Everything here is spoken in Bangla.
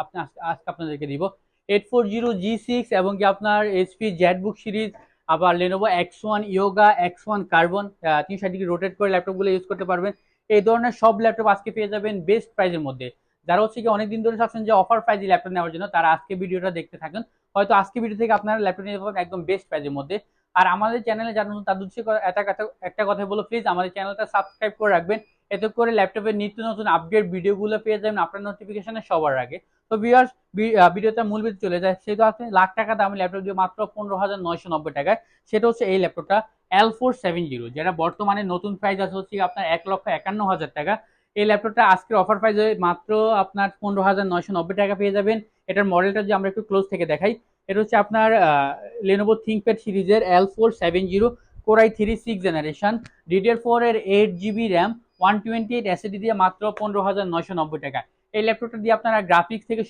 আজকে আপনাদেরকে দিব 840G6 এবং কি আপনার এইচপি জেটবুক সিরিজ, আবার Lenovo X1 yoga, X1 carbon 360 degree rotate করে ল্যাপটপগুলো ইউজ করতে পারবেন। এই ধরনের সব ল্যাপটপ আজকে পেয়ে যাবেন বেস্ট প্রাইসের মধ্যে। যারা হচ্ছে কি অনেকদিন ধরে চাচ্ছেন যে অফার প্রাইজে ল্যাপটপ নেওয়ার জন্য, তারা আজকে ভিডিওটা দেখতে থাকুন। হয়তো আজকে ভিডিও থেকে আপনারা ল্যাপটপ নিতে পারবেন একদম বেস্ট প্রাইজের মধ্যে। আর আমাদের চ্যানেলে যারা নতুন তাদের উদ্দেশ্যে একটা কথা বলো, প্লিজ আমাদের চ্যানেলটা সাবস্ক্রাইব করে রাখবেন। এতে করে ল্যাপটপের নিত্য নতুন আপডেট ভিডিওগুলো পেয়ে যাবেন আপনার নোটিফিকেশনে সবার আগে। তো ভিউয়ার্স, ভিডিওটা মূল ভিডিও চলে যায়। সেহেতু আপনি লাখ টাকা দামি ল্যাপটপ দিয়ে মাত্র 15,990 টাকায়, সেটা হচ্ছে এই ল্যাপটপটা L470, যেটা বর্তমানে নতুন প্রাইস আছে হচ্ছে আপনার 1,51,000 টাকা। এই ল্যাপটপটা আজকের অফার প্রাইসে মাত্র আপনার 15,990 টাকা পেয়ে যাবেন। এটার মডেলটা যে আমরা একটু ক্লোজ থেকে দেখাই, এটা হচ্ছে আপনার লেনোভো থিংকপ্যাড সিরিজের L470 Core i3 generation, DDR4 এর 8 GB র্যাম, 128 SSD দিয়ে মাত্র 15,990 টাকা। এই ল্যাপটপটা দিয়ে আপনারা গ্রাফিক্স থেকে